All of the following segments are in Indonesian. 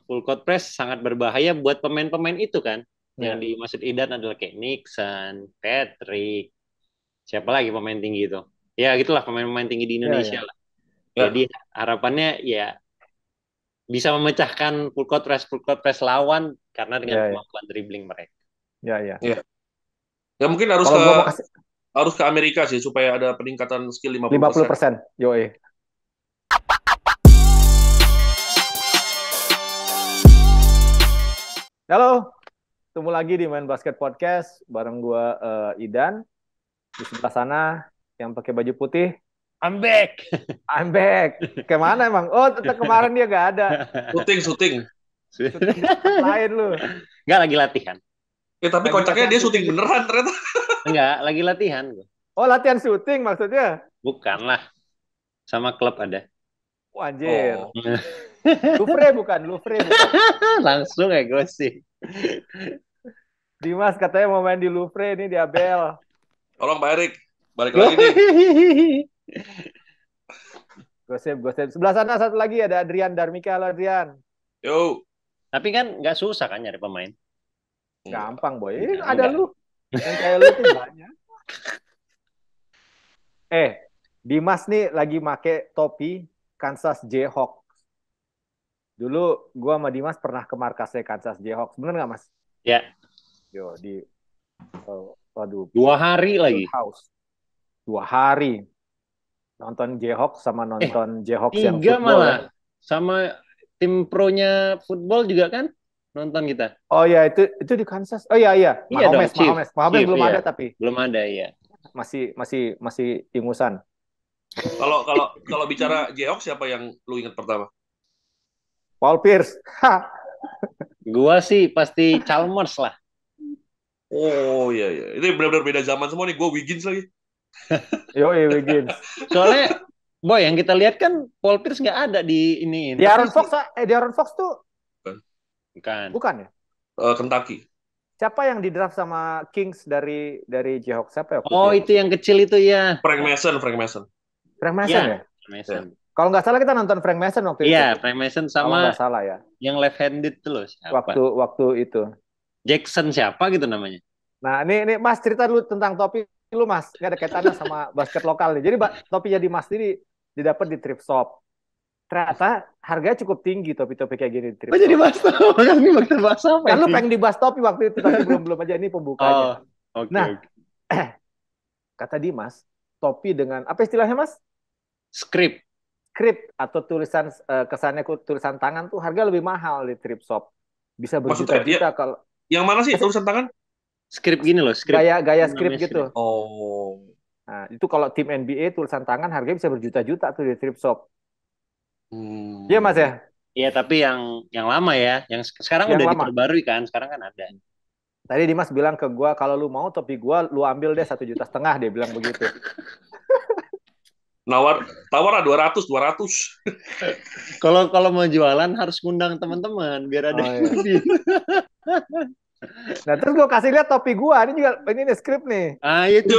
full court press sangat berbahaya buat pemain-pemain itu kan. Yang Ya, dimaksud Idan adalah kayak Nixon, Patrick, siapa lagi pemain tinggi itu? Ya gitulah pemain-pemain tinggi di ya, Indonesia ya, lah. Jadi Ya, harapannya ya bisa memecahkan full court press lawan karena dengan ya, ya, kemampuan dribbling mereka. ya, ya. ya. Ya mungkin harus Kalau ke gue mau kasih Amerika sih supaya ada peningkatan skill 50%. 50%, yoi. Halo, ketemu lagi di Main Basket Podcast bareng gue Idan. Di sebelah sana yang pakai baju putih, I'm back. I'm back. Kemana emang? Oh, tetap kemarin dia gak ada. Syuting. Syuting di tempat lain lu. Enggak lagi latihan. Tapi Lagi kocaknya latihan dia syuting syuting di... beneran ternyata. Enggak, lagi latihan gua. Oh, latihan syuting maksudnya? Bukan lah, sama klub ada. Oh, anjir. Oh, Louvre bukan. Langsung ya gue sih. Dimas katanya mau main di Louvre ini di Abel. tolong Pak Erik, balik lagi nih. Gosip. Sebelah sana satu lagi ada Adrian Darmika. Halo Adrian. Yo. Tapi kan nggak susah kan nyari pemain. Gampang boy. Ini Enggak, ada enggak. lu. Yang kayak lu tuh banyak. Dimas nih lagi make topi Kansas Jayhawks. Dulu gua sama Dimas pernah ke markasnya Kansas Jayhawks. Bener nggak Mas? Ya, Yo di waduh 2 hari lagi. House. 2 hari nonton Jayhawks sama Eh, nonton Jayhawks yang 3 football ya. malah. Sama tim pronya football juga kan nonton kita. Oh ya itu di Kansas. Oh iya Iya dong, Chief. Mahomes Chief belum ya. ada tapi Belum ada ya. masih ingusan. Kalau kalau kalau bicara Geox siapa yang lu ingat pertama? Paul Pierce. Gua sih pasti Chalmers lah. Oh iya. Itu benar-benar beda zaman semua nih. Gue Wiggins lagi. Yo Wiggins. Soalnya boy yang kita lihat kan Paul Pierce nggak ada di ini. Di Aaron Fox, di Aaron Fox tuh Bukan. bukan ya? Kentucky. Siapa yang di draft sama Kings dari Jayhawks? Siapa ya? Oh, itu yang kecil itu ya. Frank Mason. Frank Mason Iya, ya? Mason. Kalau nggak salah kita nonton Frank Mason waktu itu. Iya, Frank Mason Kalau sama nggak salah ya. yang left handed tuh loh siapa? Waktu itu. Jackson siapa gitu namanya? Nah, ini Mas cerita dulu tentang topi lu Mas. Nggak ada kaitannya sama basket lokal nih. Jadi topinya di Mas ini didapat di thrift shop. Ternyata harganya cukup tinggi topi-topi kayak gini di thrift Oh, jadi shop. bahas apa? Kan ini bakal bahas apa Kan lu ini? pengen dibahas topi waktu itu tapi belum aja ini Oh, pembukanya. oke. Nah, kata Dimas, topi dengan apa istilahnya Mas? Script. Script atau tulisan kesannya tulisan tangan tuh harga lebih mahal di thrift shop. Bisa Maksudnya berjuta-juta kalau yang mana sih tulisan tangan? Script gini loh, script. gaya script Namanya gitu. script. Oh. Nah, itu kalau tim NBA tulisan tangan harganya bisa berjuta-juta tuh di thrift shop. Iya Mas ya? Iya, tapi yang lama ya. Yang sekarang Yang udah lama. diperbarui kan. Sekarang kan ada. Tadi Dimas bilang ke gua kalau lu mau topi gua lu ambil deh 1,5 juta dia bilang begitu. Tawar lah 200. Kalau mau jualan harus ngundang teman-teman biar ada Oh, yang iya. beli. Nah terus gua kasih lihat topi gua ini juga ini nih script nih. Ah, itu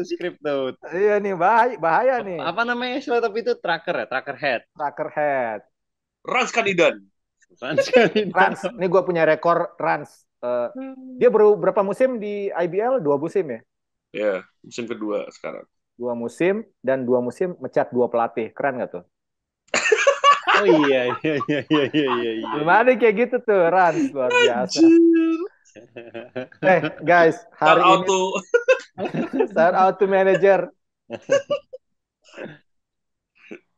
script tuh. Iya nih bahaya nih. Apa namanya istilah tapi itu tracker ya, tracker head. Tracker head. Rans Kanidan. Rans. Ini gua punya rekor Rans. Dia baru berapa musim di IBL? 2 musim ya? Ya, musim kedua sekarang. 2 musim dan 2 musim mecat 2 pelatih. Keren gak tuh? Oh iya. Belum ada kayak gitu tuh, Rans luar biasa. Guys, hari ini shout out to manager.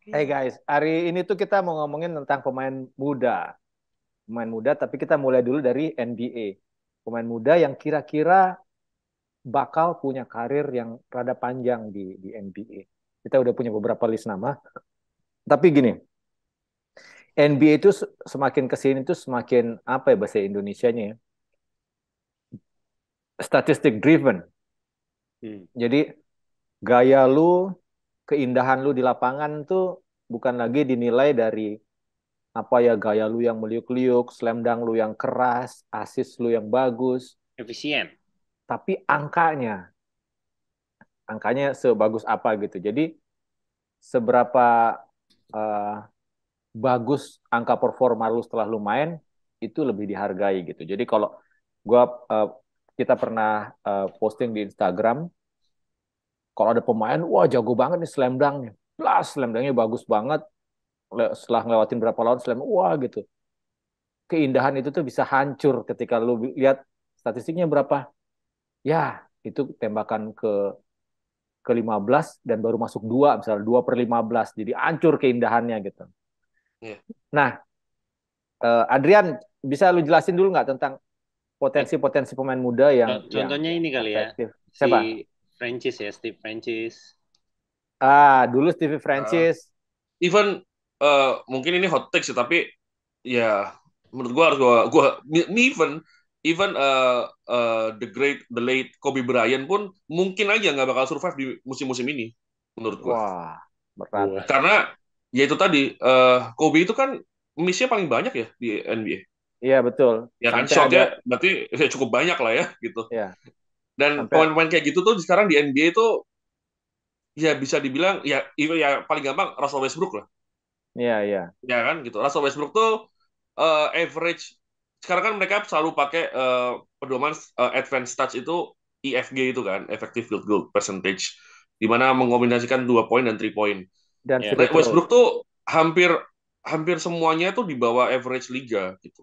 Guys, hari ini tuh kita mau ngomongin tentang pemain muda. Pemain muda, tapi kita mulai dulu dari NBA. Pemain muda yang kira-kira bakal punya karir yang rada panjang di NBA. Kita udah punya beberapa list nama. Tapi gini, NBA itu semakin kesini tuh semakin apa ya bahasa Indonesianya ya? Statistic driven. Jadi gaya lu, keindahan lu di lapangan tuh bukan lagi dinilai dari apa ya gaya lu yang meliuk-liuk, slam dunk lu yang keras, assist lu yang bagus, Efisien. tapi angkanya sebagus apa gitu. Jadi seberapa uh, bagus angka performa lu setelah lu main itu lebih dihargai gitu. Jadi kalau gua kita pernah posting di Instagram, kalau ada pemain wah jago banget nih slam dunk-nya. Plus slam dunk-nya bagus banget. Setelah ngelewatin berapa lawan slam wah gitu. Keindahan itu tuh bisa hancur ketika lu lihat statistiknya berapa. Ya, itu tembakan ke 15 dan baru masuk 2 misalnya 2 per 15. Jadi hancur keindahannya gitu. Iya. Nah, Adrian, bisa lu jelasin dulu nggak tentang Ya, potensi-potensi pemain muda yang contohnya ini kali ya, efektif? si Siapa? Steve Francis. Dulu Stevie Uh, Francis. even mungkin ini hot take sih, tapi ya menurut gua harus gua even even the late Kobe Bryant pun mungkin aja nggak bakal survive di musim-musim ini menurut gua. Wah, berat. Wah. Karena ya itu tadi Kobe itu kan miss-nya paling banyak ya di NBA. Iya betul. Ya kan Sampai ada shotnya berarti ya cukup banyak lah ya gitu. ya, Dan sampai pemain-pemain kayak gitu tuh sekarang di NBA itu ya bisa dibilang ya paling gampang Russell Westbrook lah. iya iya. Ya kan gitu. Russell Westbrook tuh average sekarang kan mereka selalu pakai pedoman advanced stats itu EFG itu kan, effective field goal percentage, di mana mengombinasikan 2 poin dan 3 poin. Dan Ya. free Nah, throw. Westbrook tuh hampir hampir semuanya tuh di bawah average liga gitu.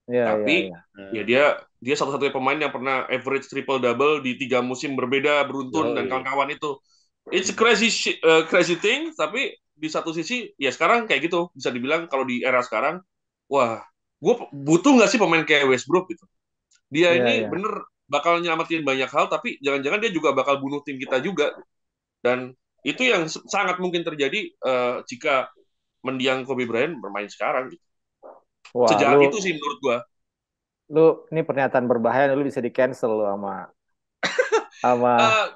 Iya iya Tapi iya. ya Nah, dia satu-satunya pemain yang pernah average triple double di 3 musim berbeda beruntun dan yoi. kawan-kawan itu. It's a crazy thing, tapi di satu sisi ya sekarang kayak gitu bisa dibilang kalau di era sekarang, wah, gue butuh nggak sih pemain kayak Westbrook gitu. Dia Iya ini iya. bener bakal nyelamatin banyak hal, tapi jangan-jangan dia juga bakal bunuh tim kita juga. Dan itu yang sangat mungkin terjadi jika mendiang Kobe Bryant bermain sekarang. Gitu. Wah, Sejahat lu itu sih menurut gue. lu ini pernyataan berbahaya, lu bisa di cancel lu sama Uh,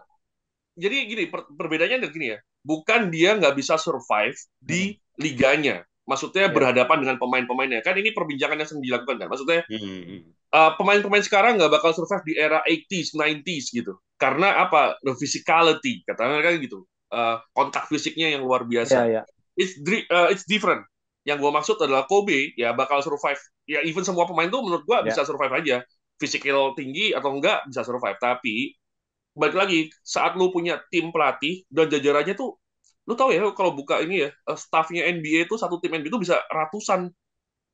jadi gini, perbedaannya adalah gini ya. Bukan dia nggak bisa survive Hmm, di liganya. Maksudnya ya. berhadapan dengan pemain-pemainnya. Kan ini perbincangan yang sedang dilakukan kan. Maksudnya Hmm. pemain-pemain sekarang nggak bakal survive di era 80s, 90s gitu. Karena apa? The physicality. Katanya kan gitu. Kontak fisiknya yang luar Iya biasa. iya. It's different. Yang gue maksud adalah Kobe ya bakal survive. Ya even semua pemain tuh menurut gue Ya. bisa survive aja. Physical tinggi atau enggak bisa survive. Tapi balik lagi saat lu punya tim pelatih dan jajarannya tuh lu tahu ya kalau buka ini ya staffnya NBA itu satu tim NBA itu bisa ratusan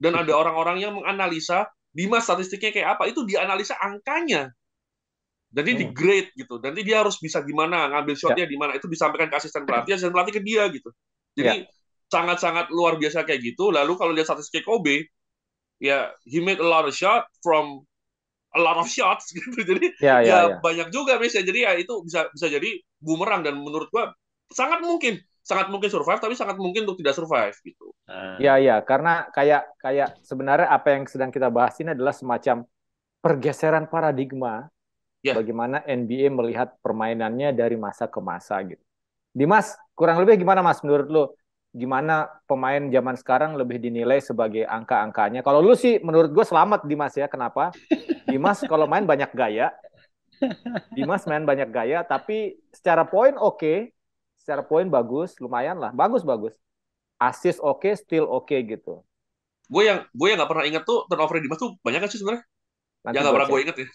dan ada orang-orang yang menganalisa Dimas statistiknya kayak apa itu dianalisa angkanya dan dia di Hmm, grade gitu nanti dia harus bisa gimana ngambil ya. shotnya di mana itu disampaikan ke asisten pelatih ke dia gitu Ya. jadi sangat-sangat luar biasa kayak gitu lalu kalau lihat statistik Kobe ya he made a lot of shot from a lot of shots gitu. Jadi Ya ya ya ya. banyak juga bisa jadi ya itu bisa bisa jadi bumerang dan menurut gua sangat mungkin survive tapi sangat mungkin untuk tidak survive gitu. Ya Nah, ya, karena kayak kayak sebenarnya apa yang sedang kita bahas ini adalah semacam pergeseran paradigma Ya, bagaimana NBA melihat permainannya dari masa ke masa gitu. Dimas, kurang lebih gimana Mas menurut lu? Gimana pemain zaman sekarang lebih dinilai sebagai angka-angkanya? Kalau lu sih menurut gue selamat Dimas ya. Kenapa? Dimas kalau main banyak gaya. Dimas main banyak gaya, tapi secara poin oke. Secara poin bagus, lumayan lah. Bagus-bagus. Assist oke, steal oke gitu. gue yang nggak pernah ingat tuh turnover di Dimas tuh banyak kan sih sebenarnya? Yang Nanti nggak gue pernah gue cek. inget ya.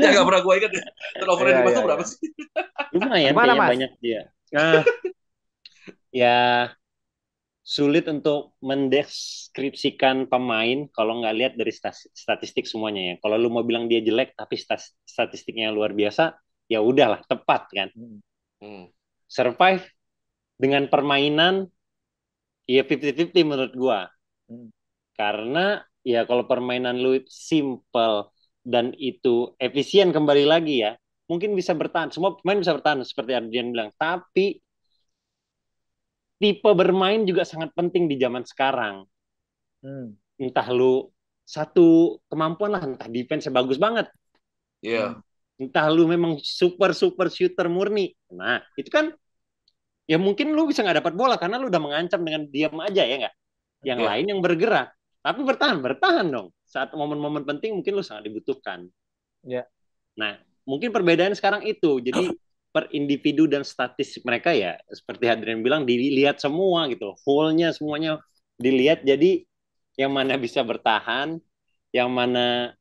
Yang nggak pernah gue inget ya. Turnover Iya, di Dimas iya, tuh berapa iya. sih? lumayan Gimana kayaknya Mas? banyak dia. Nah, ya sulit untuk mendeskripsikan pemain kalau nggak lihat dari statistik semuanya ya. Kalau lu mau bilang dia jelek tapi statistiknya luar biasa, ya udahlah tepat kan. Hmm. Hmm. Survive dengan permainan ya 50-50 menurut gua. Hmm. Karena ya kalau permainan lu simple dan itu efisien kembali lagi ya, mungkin bisa bertahan. Semua pemain bisa bertahan seperti Ardian bilang. Tapi tipe bermain juga sangat penting di zaman sekarang. Hmm. Entah lu satu kemampuan lah, entah defense bagus banget, Iya. entah lu memang super super shooter murni. Nah, itu kan ya mungkin lu bisa nggak dapat bola karena lu udah mengancam dengan diam aja ya nggak. Yang Iya. lain yang bergerak, tapi bertahan dong. Saat momen-momen penting mungkin lu sangat dibutuhkan. Ya. Nah, mungkin perbedaan sekarang itu. Jadi per individu dan statistik mereka ya seperti Hadrian bilang dilihat semua gitu, whole-nya semuanya dilihat. Jadi yang mana bisa bertahan, yang mana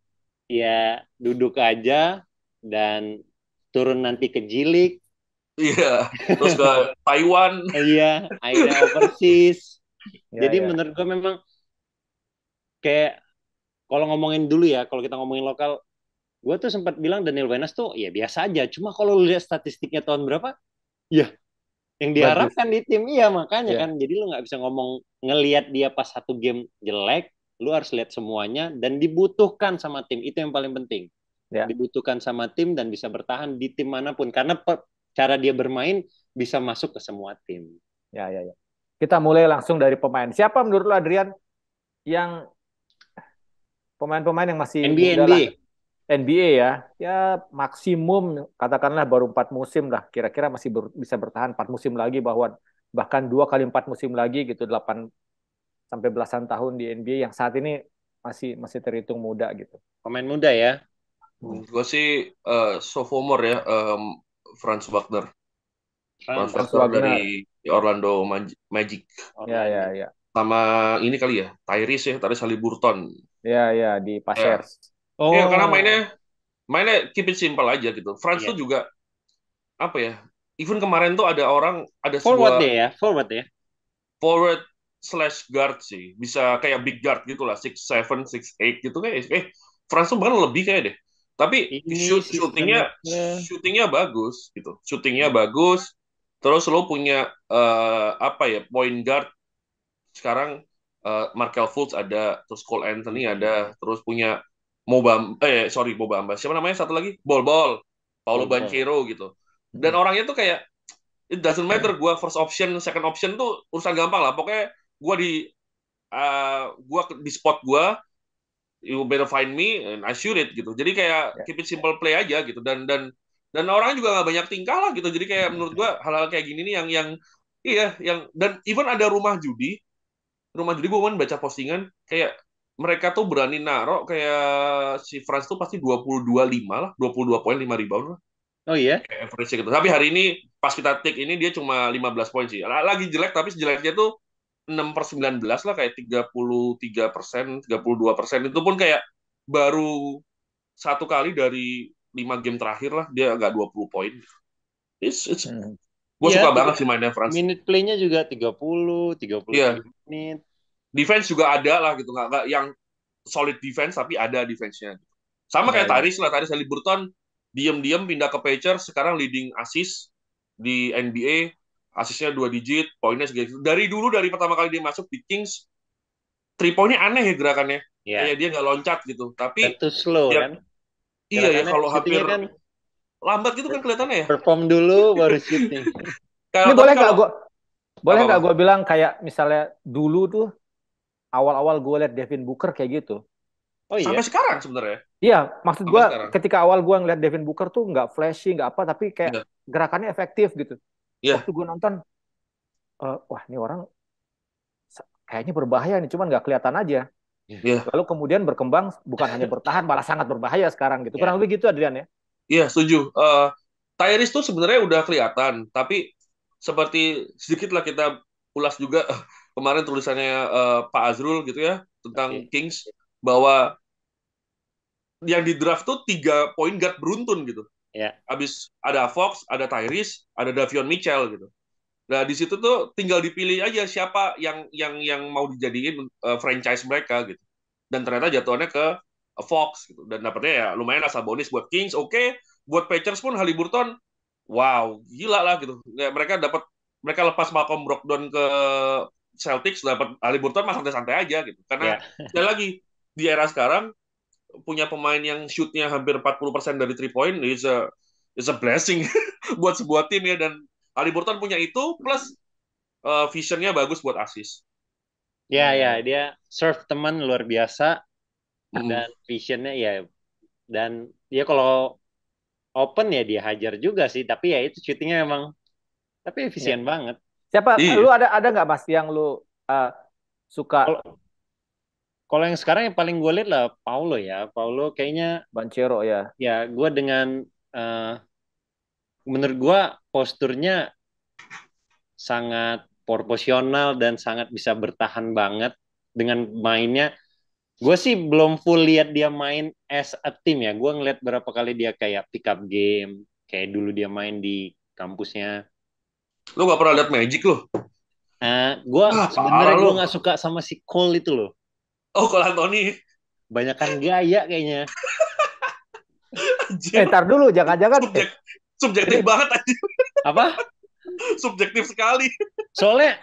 ya duduk aja dan turun nanti ke Jilik. Iya, terus ke Taiwan. Iya, akhirnya overseas. Ya, Jadi ya. menurut gue memang kayak kalau ngomongin dulu ya, kalau kita ngomongin lokal, gue tuh sempat bilang Daniel Wenas tuh ya biasa aja. Cuma kalau lu lihat statistiknya tahun berapa, ya yang Bagus. diharapkan di tim, iya makanya Ya, kan. Jadi lu nggak bisa ngomong ngelihat dia pas satu game jelek, lu harus lihat semuanya dan dibutuhkan sama tim. Itu yang paling penting. ya, Dibutuhkan sama tim dan bisa bertahan di tim manapun. Karena cara dia bermain bisa masuk ke semua tim. ya, ya, ya. Kita mulai langsung dari pemain. Siapa menurut lo Adrian yang pemain-pemain yang masih NBA, muda lah NBA. NBA ya, ya maksimum katakanlah baru 4 musim lah, kira-kira masih bisa bertahan 4 musim lagi, bahwa bahkan 2 kali 4 musim lagi gitu, 8 sampai belasan tahun di NBA yang saat ini masih terhitung muda gitu. Pemain muda ya. Gue sih sophomore ya, Franz Wagner. Franz Trans. Franz Wagner dari Wagner, Orlando Magic. ya, Orlando. ya, ya, Sama ini kali ya, Tyrese Haliburton. ya, ya di Ya, Pacers. ya karena mainnya Oh, mainnya keep it simple aja gitu. Franz iya. tuh juga apa ya? Even kemarin tuh ada Forward sebuah deh ya, forward ya. forward slash guard sih, bisa kayak big guard gitu lah, 6'7", 6'8" gitu kayak. Franz tuh bahkan lebih kayak deh. Tapi Ini shootingnya sistemnya. shootingnya bagus gitu, shootingnya bagus. Terus lo punya apa ya, point guard sekarang, Markel Fultz ada, terus Cole Anthony ada, terus punya Mo Bamba, siapa namanya satu lagi, Paulo Bol-bol. Banchero gitu. Dan orangnya tuh kayak it doesn't matter gue first option second option tuh urusan gampang lah, pokoknya gue di spot gue, you better find me and I shoot it gitu. Jadi kayak Ya, keep it simple play aja gitu, dan orangnya juga nggak banyak tingkah lah gitu. Jadi kayak menurut gue hal-hal kayak gini nih yang iya, yang dan even ada rumah judi gue kan baca postingan kayak mereka tuh berani narok kayak si Franz tuh pasti 22-5 lah, 22 poin, 5 rebound lah, Oh iya? kayak average gitu. Tapi hari ini pas kita take ini dia cuma 15 poin sih. Lagi jelek, tapi sejeleknya tuh 6/19 lah, kayak 33%, 32%. Itu pun kayak baru satu kali dari 5 game terakhir lah dia nggak 20 poin. hmm. Gue Iya, suka banget sih mainnya Franz. minute play-nya juga 33 Iya, menit. defense juga ada lah gitu, nggak yang solid defense tapi ada defense-nya. Sama Iya, kayak iya. Tyrese Haliburton, diem-diem pindah ke Pacers, sekarang leading assist di NBA, asisnya 2 digit, poinnya segitu. Dari dulu, dari pertama kali dia masuk di Kings, 3 poinnya aneh ya gerakannya, kayak Iya. dia nggak loncat gitu. Dan Tapi too slow ya kan. iya ya, Gerakannya kalau hampir syutingnya kan lambat gitu kan kelihatannya ya. perform dulu baru shooting. Ini Kalau tapi boleh nggak kalau gue boleh apa apa nggak gue bilang kayak misalnya dulu tuh awal-awal gue liat Devin Booker kayak gitu. Oh sampai iya. sekarang sebenarnya, Iya, maksud sampai gue sekarang. ketika awal gue ngeliat Devin Booker tuh nggak flashy, nggak apa, tapi kayak Iya, gerakannya efektif gitu. iya, Waktu gue nonton, wah ini orang kayaknya berbahaya nih, cuman nggak kelihatan aja. iya, Lalu kemudian berkembang, bukan hanya bertahan, malah sangat berbahaya sekarang gitu. Ya. Kurang lebih gitu Adrian ya. iya, setuju. Tyrese tuh sebenarnya udah kelihatan, tapi seperti sedikit lah kita ulas juga kemarin tulisannya Pak Azrul gitu ya tentang Oke. Kings, bahwa yang di draft tuh 3 point guard beruntun gitu. Ya. Habis ada Fox, ada Tyrese, ada Davion Mitchell gitu. Nah di situ tuh tinggal dipilih aja siapa yang mau dijadiin franchise mereka gitu. Dan ternyata jatuhannya ke Fox gitu. Dan dapetnya ya lumayan asal bonus buat Kings, oke. Buat Pacers pun Haliburton, wow, gila lah gitu. Ya, mereka lepas Malcolm Brogdon ke Celtics, dapat Haliburton mah santai-santai aja gitu. Karena Ya. sekali lagi di era sekarang punya pemain yang shootnya hampir 40% dari 3 point is a blessing buat sebuah tim ya. Dan Haliburton punya itu plus visionnya bagus buat assist. Ya, ya, dia serve teman luar biasa Mm-mm. dan visionnya ya, dan dia kalau open ya dia hajar juga sih, tapi ya itu shootingnya memang tapi Ya. efisien banget. Siapa? Lu Iya, ada nggak Mas yang lu uh, suka? Kalau kalau yang sekarang yang paling gue lihat lah Paulo ya. Paulo kayaknya Banchero ya. ya gue dengan eh, menurut gua posturnya sangat proporsional dan sangat bisa bertahan banget dengan mainnya. Gue sih belum full lihat dia main as a team ya. Gue ngeliat berapa kali dia kayak pick up game, kayak dulu dia main di kampusnya. Lu nggak pernah lihat Magic lu? Gue Parah sebenarnya gue lu. nggak suka sama si Cole itu loh. Oh, kalau Anthony. Banyakan gaya kayaknya. Anjir. Ntar dulu, jangan-jangan Subjektif ini banget anjir. Apa? Subjektif sekali. Soalnya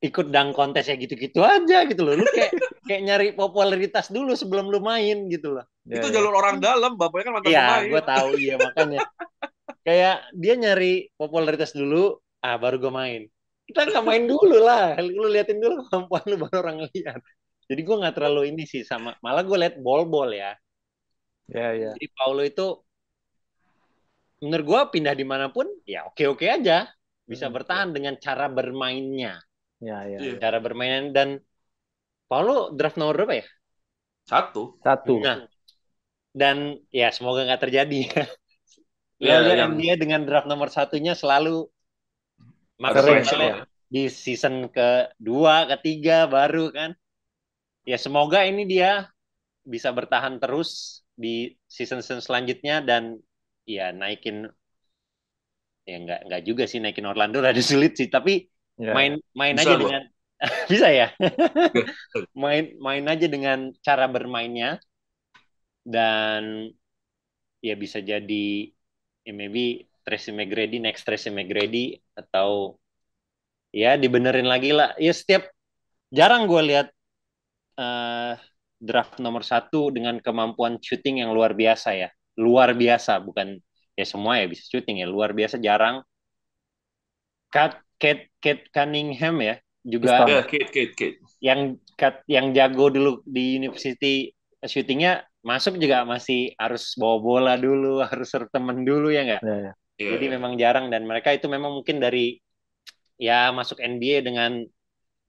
ikut dunk kontes ya gitu-gitu aja gitu loh. Lu kayak kayak nyari popularitas dulu sebelum lu main gitu loh. ya Itu ya. jalur orang dalam, bapaknya kan mantan Iya, pemain. gue tahu iya makanya. Kayak dia nyari popularitas dulu, baru gue main. Kita nggak main dulu lah, lu liatin dulu kemampuan lu baru orang lihat. Jadi gue nggak terlalu ini sih sama, malah gue liat bol-bol ya. Ya ya. Jadi Paulo itu menurut gue pindah dimanapun ya oke-oke aja, bisa bertahan dengan cara bermainnya, Ya ya. Iya. cara bermain. Dan Paulo draft nomor berapa ya? Satu. Nah, dan ya semoga nggak terjadi. Ya, Lihat yang NBA dengan draft nomor satunya selalu ada maksimal pressure ya. di season kedua, ketiga baru kan. Ya semoga ini dia bisa bertahan terus di season-season selanjutnya dan ya naikin, ya nggak juga sih naikin Orlando rada sulit sih, tapi Ya, main main Bisa aja gua. dengan bisa ya. Ya. main aja dengan cara bermainnya dan ya bisa jadi ya maybe Tracy McGrady, next Tracy McGrady, atau ya dibenerin lagi lah. Ya setiap jarang gue lihat eh, draft nomor satu dengan kemampuan shooting yang luar biasa ya. Luar biasa, bukan ya semua ya bisa shooting ya. Luar biasa jarang. Kate Cunningham ya juga Piston. Ya, Kate. yang jago dulu di university shootingnya masuk juga masih harus bawa bola dulu, harus serve temen dulu ya nggak. Ya ya. Iya, Jadi iya. memang jarang dan mereka itu memang mungkin dari ya masuk NBA dengan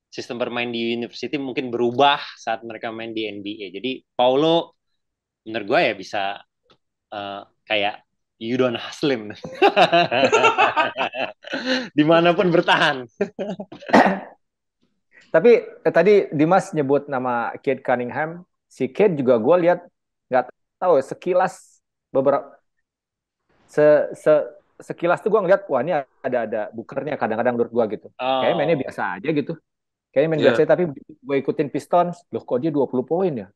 sistem bermain di university mungkin berubah saat mereka main di NBA. Jadi Paulo menurut gue ya bisa kayak Yudon Haslim dimanapun bertahan. Tapi tadi Dimas nyebut nama Kate Cunningham. Si Kate juga gue lihat nggak tahu ya, sekilas beberapa se sekilas tuh gue ngeliat wah ini ada bukernya kadang-kadang menurut gue gitu. Kayaknya mainnya Oh, biasa aja gitu. Kayaknya main biasa Iya, tapi gue ikutin Pistons, loh kok dia 20 poin ya?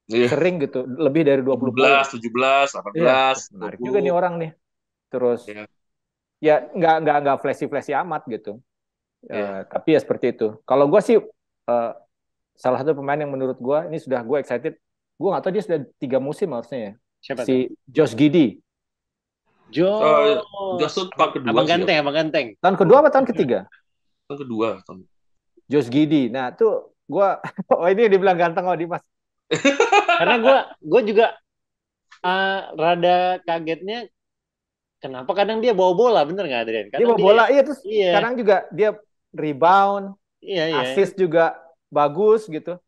iya. Sering gitu, lebih dari 20 poin. 17, 17, Iya, 18, menarik juga 20. nih orang nih. Terus Iya, ya nggak flashy amat gitu. iya. Tapi ya seperti itu. Kalau gue sih salah satu pemain yang menurut gue ini sudah gue excited. Gue nggak tahu dia sudah 3 musim harusnya ya. siapa tuh? Si Josh Giddey. Just tuh tahun kedua Abang sih ya. Ganteng, Abang Ganteng. Tahun kedua apa tahun ketiga? Tahun kedua. Josh Giddey. Nah tuh gue, oh ini dibilang ganteng oh Dimas. Karena gue juga rada kagetnya kenapa kadang dia bawa bola, bener nggak Adrian? Dia Kadang mau dia bola, iya terus iya kadang juga dia rebound, iya iya assist juga bagus gitu.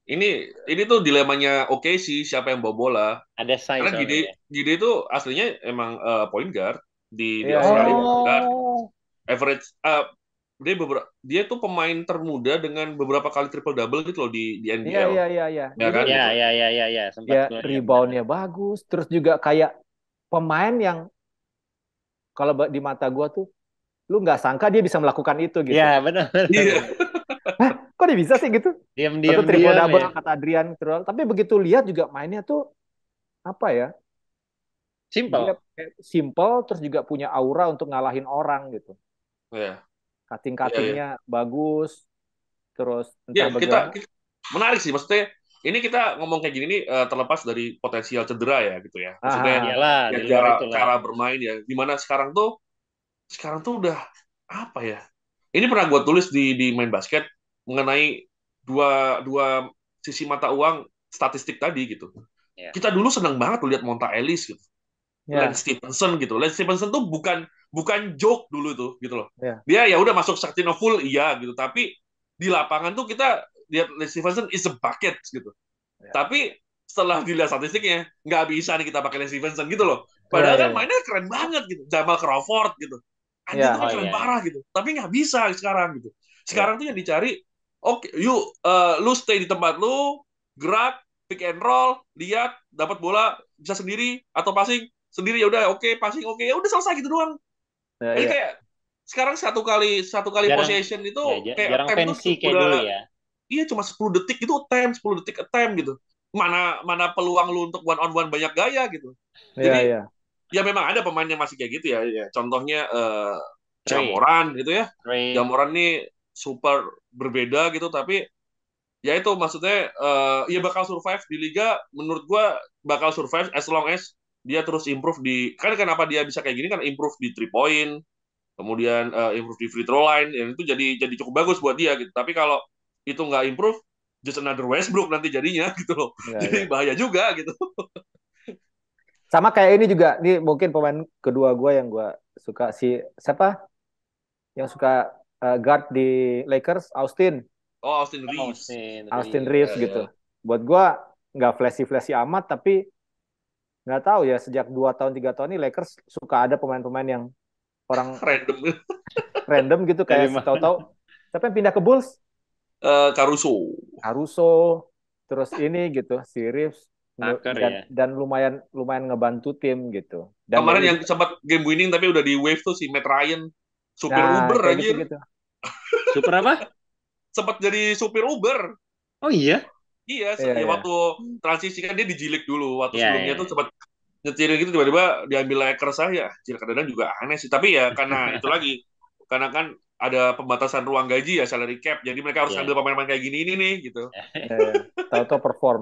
Ini tuh dilemanya oke sih siapa yang bawa bola. ada size Karena soalnya ya. Gide itu aslinya emang point guard di Iya iya Australia iya. point guard. Oh, Average dia tuh pemain termuda dengan beberapa kali triple double gitu loh di Iya NBL. iya iya iya. Ya Jadi kan ya gitu. ya ya ya ya sempat ya gue lihat benar. reboundnya bagus, terus juga kayak pemain yang kalau di mata gue tuh lu nggak sangka dia bisa melakukan itu gitu. Ya benar benar Iya. benar. Hah, kok dia bisa sih gitu? Diam Satu diam triple diam double ya. kata Adrian terus, tapi begitu lihat juga mainnya tuh apa ya? Dia Simple. simple terus juga punya aura untuk ngalahin orang gitu. Iya. Iya, iya. Cutting-cuttingnya bagus, terus Ya, entah bagaimana. menarik sih. Maksudnya ini kita ngomong kayak gini nih terlepas dari potensial cedera ya gitu ya. Maksudnya Ah, Iyalah ya di luar itulah. cara bermain ya. Dimana sekarang tuh udah apa ya? Ini pernah gue tulis di main basket mengenai dua sisi mata uang statistik tadi gitu. Ya. Kita dulu senang banget tuh lihat Monta Ellis gitu. ya, Lance Stephenson gitu. Lance Stephenson tuh bukan joke dulu tuh gitu loh. ya, Dia ya udah masuk Saktina full iya gitu, tapi di lapangan tuh kita lihat Lance Stephenson is a bucket gitu. ya. Tapi setelah dilihat statistiknya nggak bisa nih kita pakai Lance Stephenson gitu loh. Iya, Padahal iya, kan iya. mainnya keren banget gitu. Jamal Crawford gitu. Anjing itu Iya, kan Oh keren iya, parah gitu. Tapi nggak bisa sekarang gitu. iya. Sekarang tuh yang dicari, oke, yuk lu stay di tempat lu, gerak, pick and roll, lihat, dapat bola bisa sendiri atau passing sendiri ya udah oke, passing oke, ya udah selesai gitu doang. Iya, Jadi iya. kayak sekarang satu kali jarang possession itu ya kayak jarang attempt fancy tuh kayak dulu udah ya. iya cuma 10 detik itu attempt, 10 detik attempt gitu. Mana mana peluang lu untuk one on one banyak gaya gitu. Iya, Jadi iya. ya memang ada pemain yang masih kayak gitu ya. Ya contohnya Trey, Jamoran gitu ya. Trey, Jamoran nih super berbeda gitu tapi ya itu maksudnya ya bakal survive di liga menurut gua bakal survive as long as dia terus improve di kan kenapa dia bisa kayak gini kan improve di 3 point kemudian improve di free throw line yang itu jadi cukup bagus buat dia gitu tapi kalau itu nggak improve just another Westbrook nanti jadinya gitu loh Iya, iya. jadi bahaya juga gitu. Sama kayak ini juga, nih mungkin pemain kedua gue yang gue suka si siapa yang suka guard di Lakers, Austin, Oh Austin oh Reeves. Saint Austin Reeves. Reeves Ya, gitu. ya. Buat gue nggak flashy-flashy amat, tapi nggak tahu ya sejak 2 tahun 3 tahun ini Lakers suka ada pemain-pemain yang orang Random. random gitu kayak Dari mana? tahu-tahu siapa yang pindah ke Bulls? Caruso. Caruso, terus ini gitu, si Reeves Tucker dan ya. dan lumayan lumayan ngebantu tim gitu. Dan dia Kemarin yang juga, sempat game winning tapi udah di wave tuh si Matt Ryan. Supir nah Uber kayak anjir. gitu-gitu. Super apa? Sempat jadi supir Uber. Oh iya. Iya, Iya, ya iya. waktu transisi kan dia dijilik dulu. Waktu Iya, sebelumnya tuh iya. sempat nyetirin gitu tiba-tiba diambil Lakers saya. Anjir, kadang-kadang juga aneh sih. Tapi ya karena itu lagi. Karena kan ada pembatasan ruang gaji ya, salary cap. Jadi mereka harus ambil Iya. pemain-pemain kayak gini ini nih gitu. Iya, iya. Tahu-tahu perform.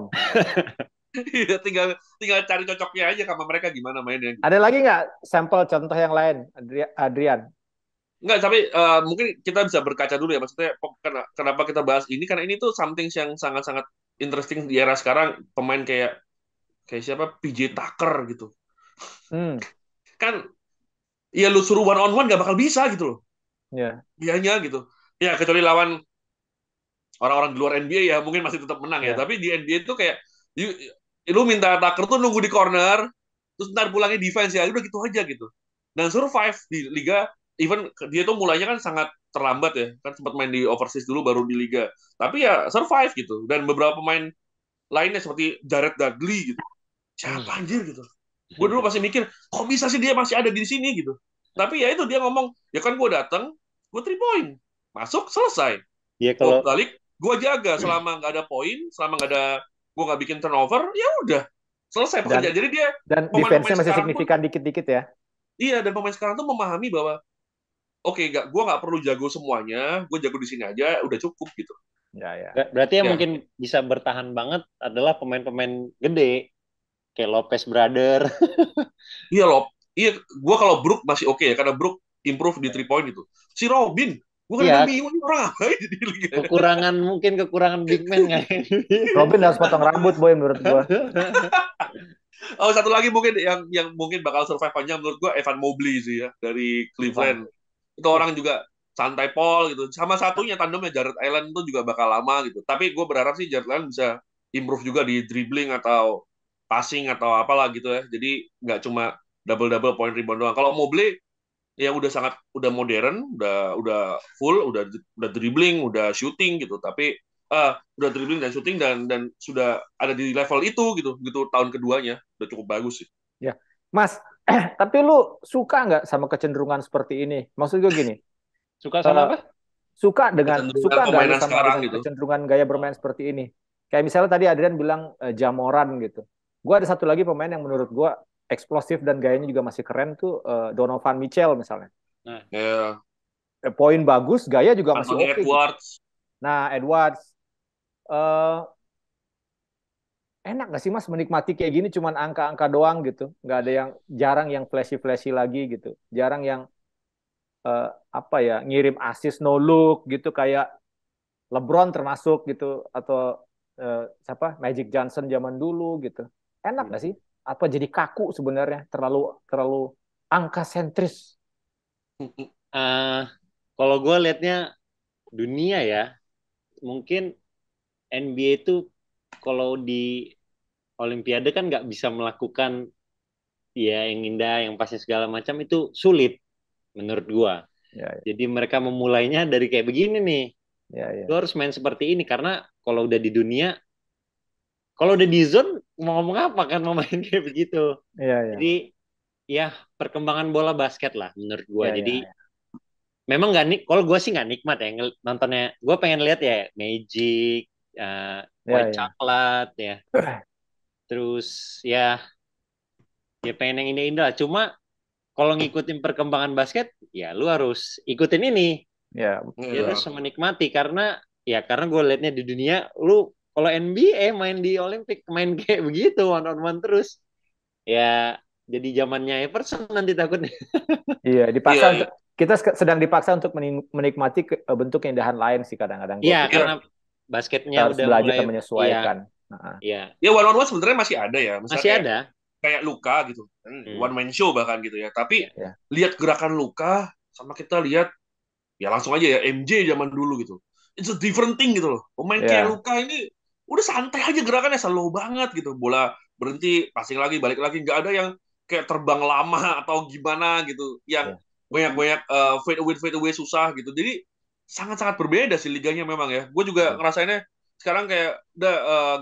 Iya, tinggal tinggal cari cocoknya aja sama mereka gimana mainnya. Ada lagi nggak sampel contoh yang lain, Adrian? Enggak, tapi mungkin kita bisa berkaca dulu ya. Maksudnya kenapa kita bahas ini? Karena ini tuh something yang sangat-sangat interesting di era sekarang. Pemain kayak kayak siapa? PJ Tucker gitu. Hmm, Kan ya lu suruh one on one gak bakal bisa gitu loh. ya, Dianya gitu. Ya kecuali lawan orang-orang di luar NBA ya mungkin masih tetap menang ya. ya. Tapi di NBA itu kayak you- lu minta Tucker tuh nunggu di corner, terus ntar pulangnya defense ya udah gitu aja gitu. Dan survive di liga, even dia tuh mulainya kan sangat terlambat ya, kan sempat main di overseas dulu baru di liga. Tapi ya survive gitu. Dan beberapa pemain lainnya seperti Jared Dudley gitu. Hmm. Siapa anjir gitu. Gue dulu pasti mikir, kok bisa sih dia masih ada di sini gitu. Tapi ya itu dia ngomong, ya kan gue datang, gue 3 point. Masuk, selesai. Iya Gue kalau balik, gue jaga selama nggak ada poin, selama nggak ada gue nggak bikin turnover, ya udah selesai Dan pekerjaan. Jadi dia dan pemain-pemain defense-nya masih sekarang pun signifikan dikit-dikit ya. iya dan pemain sekarang tuh memahami bahwa oke gak gue nggak perlu jago semuanya, gue jago di sini aja udah cukup gitu. Ya, ya. berarti yang Ya mungkin bisa bertahan banget adalah pemain-pemain gede kayak Lopez Brother. iya loh, iya gue kalau Brook masih oke ya karena Brook improve di 3 point itu. Si Robin, gue kadang Iya, bingung ini orang ngapain di liga. kekurangan big man kayak. Robin harus potong rambut, boy, menurut gua. Oh satu lagi mungkin yang mungkin bakal survive panjang menurut gue Evan Mobley sih ya dari Ivan. Cleveland. Itu orang juga santai Paul gitu. Sama satunya tandemnya Jared Allen itu juga bakal lama gitu. Tapi gue berharap sih Jared Allen bisa improve juga di dribbling atau passing atau apalah gitu ya. Jadi nggak cuma double point rebound doang. Kalau Mobley ya udah modern, udah full, udah dribbling, udah shooting gitu. Tapi udah dribbling dan shooting dan sudah ada di level itu gitu tahun keduanya udah cukup bagus sih. Ya, Mas. Tapi lu suka nggak sama kecenderungan seperti ini? Maksud gue gini, Suka sama eh, apa? Kecenderungan suka nggak lu permainan sama sekarang dengan gitu. kecenderungan gaya bermain seperti ini? Kayak misalnya tadi Adrian bilang Jamoran gitu. Gue ada satu lagi pemain yang menurut gue eksplosif dan gayanya juga masih keren tuh Donovan Mitchell misalnya. Nah, Ya, Poin bagus, gaya juga masih Anthony oke gitu. Edwards. Nah, Edwards, eh, enak nggak sih Mas menikmati kayak gini cuman angka-angka doang gitu? Nggak ada yang jarang yang flashy-flashy lagi gitu. Jarang yang eh, apa ya ngirim assist no look gitu kayak LeBron termasuk gitu atau siapa Magic Johnson zaman dulu gitu. Enak nggak sih? Apa jadi kaku sebenarnya terlalu terlalu angka sentris? eh, kalau gue liatnya dunia ya, mungkin NBA itu kalau di Olimpiade kan nggak bisa melakukan ya yang indah, yang pasti segala macam itu sulit menurut gua. Ya, ya, Jadi mereka memulainya dari kayak begini nih. ya, ya. Lu harus main seperti ini karena kalau udah di dunia, kalau udah di zone mau ngomong apa kan mau main kayak begitu. Ya, ya, Jadi ya perkembangan bola basket lah menurut gua. ya, Jadi ya, memang nggak kalau gue sih nggak nikmat ya nontonnya. Gue pengen lihat ya Magic, ya, White ya. Chocolate ya. Terus ya pengen yang indah-indah. Cuma kalau ngikutin perkembangan basket, ya lu harus ikutin ini. Ya, Ya betul. terus menikmati karena gue liatnya di dunia, lu kalau NBA main di Olimpik main kayak begitu one on one terus, ya jadi zamannya Everson nanti takutnya. Iya, Iya, dipaksa iya. untuk kita sedang dipaksa untuk menikmati bentuk keindahan lain sih kadang-kadang gue Iya pikir. Iya. karena Kita basketnya harus udah belajar mulai, iya, menyesuaikan. Nah, iya, Ya one on one sebenarnya masih ada ya. Misalnya masih kayak ada. kayak Luka gitu. One Hmm, man show bahkan gitu ya. Tapi iya. ya, lihat gerakan Luka sama kita lihat ya langsung aja ya MJ zaman dulu gitu. It's a different thing gitu loh. Pemain kayak ya, Luka ini udah santai aja gerakannya slow banget gitu. Bola berhenti, passing lagi, balik lagi. Nggak ada yang kayak terbang lama atau gimana gitu. Yang ya, banyak-banyak fade away susah gitu. Jadi sangat-sangat berbeda sih liganya memang ya. Gue juga betul. ngerasainnya sekarang kayak udah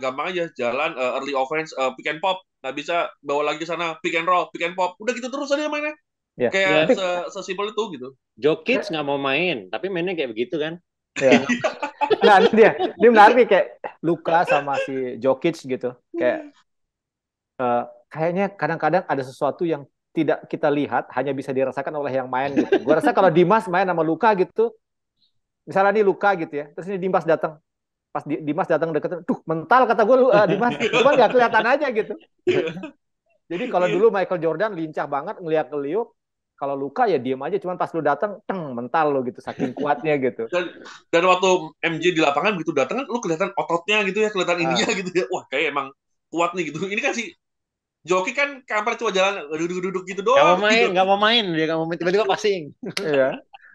gampang aja jalan early offense pick and pop nggak bisa bawa lagi ke sana pick and roll pick and pop udah gitu terus aja mainnya Ya, kayak Ya, sesimpel itu gitu. Jokic ya, nggak mau main, tapi mainnya kayak begitu kan. ya. Nah, ini dia menarik nih kayak Luka sama si Jokic gitu. Kayaknya kadang-kadang ada sesuatu yang tidak kita lihat hanya bisa dirasakan oleh yang main gitu. Gue rasa kalau Dimas main sama Luka gitu, misalnya nih Luka gitu ya, terus ini Dimas datang, pas Dimas datang deket, tuh mental kata gue Dimas, cuman nggak kelihatan aja gitu. Iya, Jadi kalau iya. dulu Michael Jordan lincah banget ngeliat-ngeliuk, kalau Luka ya diem aja, cuman pas lu datang, teng mental lo gitu, saking kuatnya gitu. dan dan waktu MJ di lapangan gitu datang kan lu kelihatan ototnya gitu ya kelihatan ininya Ah, gitu ya wah kayak emang kuat nih gitu ini kan si Joki kan kampret cuma jalan duduk-duduk gitu Nggak mau doang main, gitu nggak mau main, dia nggak mau main, tiba-tiba passing. iya.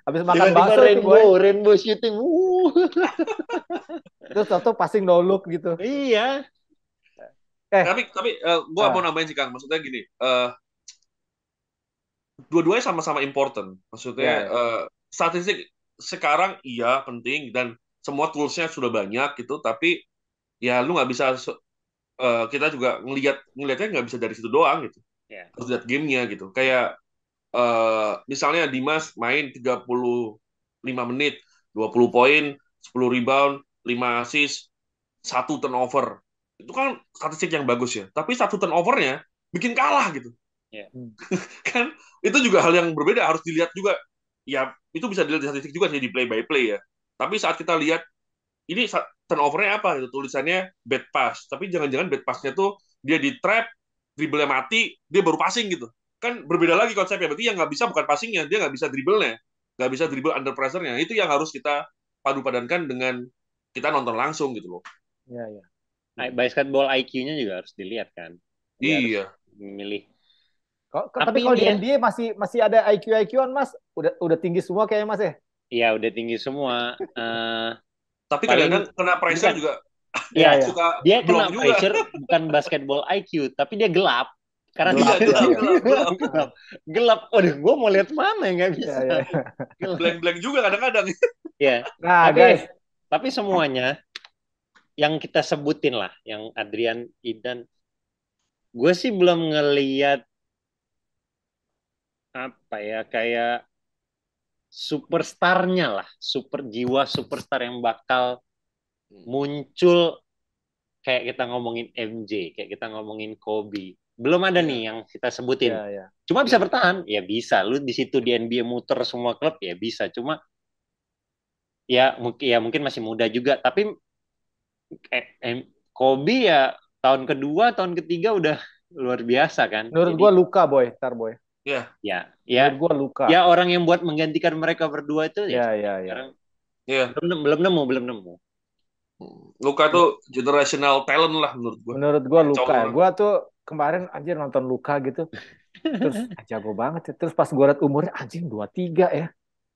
Habis makan Tiba-tiba bakso itu boy, rainbow shooting. terus toto passing no look gitu. Iya. Eh, tapi gue mau ah, nambahin sih Kang maksudnya gini dua-duanya sama-sama important maksudnya ya, ya, statistik sekarang iya penting dan semua toolsnya sudah banyak gitu tapi ya lu nggak bisa kita juga ngelihatnya nggak bisa dari situ doang gitu Ya. harus lihat gamenya gitu kayak misalnya Dimas main 35 menit 20 poin 10 rebound 5 assist 1 turnover itu kan statistik yang bagus ya tapi 1 turnovernya bikin kalah gitu Ya. hmm, kan itu juga hal yang berbeda harus dilihat juga ya itu bisa dilihat di statistik juga sih di play by play ya tapi saat kita lihat ini turnovernya apa gitu tulisannya bad pass tapi jangan-jangan bad passnya tuh dia di trap dribblenya mati dia baru passing gitu kan berbeda lagi konsepnya berarti yang nggak bisa bukan passingnya dia nggak bisa dribblenya nggak bisa dribble under pressure-nya itu yang harus kita padu padankan dengan kita nonton langsung gitu loh ya, ya. Basketball IQ-nya juga harus dilihat kan. Dia harus iya memilih. Tapi Tapi kalau di ini ya, NBA masih masih ada IQ-IQ-an Mas, udah tinggi semua kayaknya Mas ya. ya udah tinggi semua. tapi kadang-kadang Paling kena pressure bukan, juga Iya, ya ya, suka dia blong kena juga pressure bukan basketball IQ, tapi dia gelap. Karena dia iya gelap ya, gelap ya. gelap gelap gelap. Gelap. Waduh, gue mau lihat mana ya nggak Ya, bisa. ya. Gelap. blank blank juga kadang-kadang Ya, Nah, tapi guys, semuanya yang kita sebutin lah, yang Adrian, Idan, gue sih belum ngeliat apa ya kayak superstarnya lah, jiwa superstar yang bakal muncul kayak kita ngomongin MJ, kayak kita ngomongin Kobe. Belum ada iya nih yang kita sebutin. ya, ya. Cuma bisa iya bertahan, ya bisa. Lu di situ di NBA muter semua klub ya bisa. Cuma ya mungkin masih muda juga. Tapi Kobe ya tahun kedua, tahun ketiga udah luar biasa kan. Menurut Jadi gua Luka boy, tar boy. iya ya Menurut ya gua Luka. ya orang yang buat menggantikan mereka berdua itu ya Ya, sampai ya, sekarang ya. iya belum nemu. Luka tuh generational talent lah menurut gua Menurut gua kacau Luka ya. orang Gua tuh kemarin anjir nonton Luka gitu. Terus jago banget ya. Terus pas gua liat umurnya anjing 23 ya.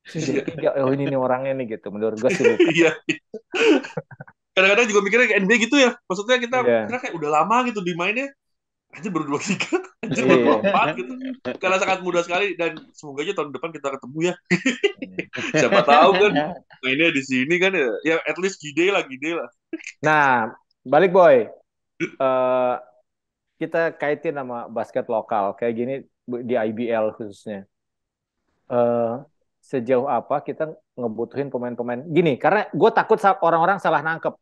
Terus 23. Oh ini nih orangnya nih gitu. Menurut gua si Luka. iya kadang-kadang juga mikirnya kayak NBA gitu ya maksudnya kita Iya. kira kayak udah lama gitu di mainnya anjir baru 23, anjir baru Iya. 24 gitu. Karena sangat muda sekali dan semoga aja tahun depan kita ketemu ya. Siapa tahu kan mainnya di sini kan ya. Ya at least gede lah, gede lah. Nah, balik boy. Eh, kita kaitin sama basket lokal kayak gini di IBL khususnya. Eh, sejauh apa kita ngebutuhin pemain-pemain gini? Karena gue takut orang-orang salah nangkep.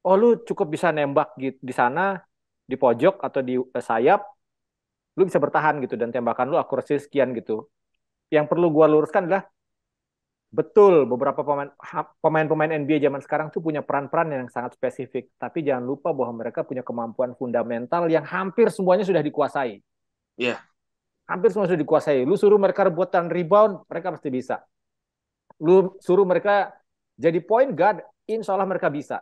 Oh, lu cukup bisa nembak gitu di sana, di pojok atau di sayap, lu bisa bertahan gitu dan tembakan lu akurasi sekian gitu. Yang perlu gue luruskan adalah betul beberapa pemain-pemain NBA zaman sekarang tuh punya peran-peran yang sangat spesifik, tapi jangan lupa bahwa mereka punya kemampuan fundamental yang hampir semuanya sudah dikuasai. Iya, Hampir semua sudah dikuasai. Lu suruh mereka rebutan rebound, mereka pasti bisa. Lu suruh mereka jadi point guard, insya Allah mereka bisa.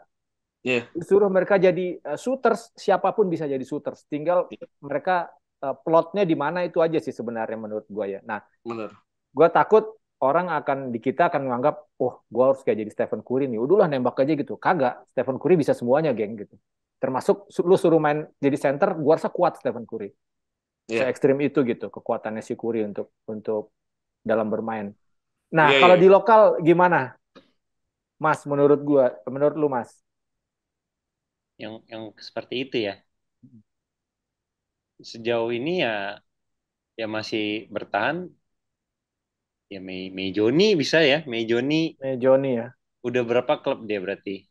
iya, Lu suruh mereka jadi shooters, siapapun bisa jadi shooters. Tinggal mereka plotnya di mana itu aja sih sebenarnya menurut gue ya. Nah, benar. gue takut orang akan di kita akan menganggap, oh, gue harus kayak jadi Stephen Curry nih. Udahlah nembak aja gitu. Kagak, Stephen Curry bisa semuanya, geng gitu. Termasuk lu suruh main jadi center, gue rasa kuat Stephen Curry. Se Iya, ekstrim itu gitu kekuatannya si Curry untuk dalam bermain. Nah, iya, kalau iya. di lokal gimana, Mas? Menurut lu, Mas? Yang seperti itu ya. Sejauh ini ya masih bertahan ya Mei Joni bisa ya. Mei Joni Joni ya. udah berapa klub dia berarti?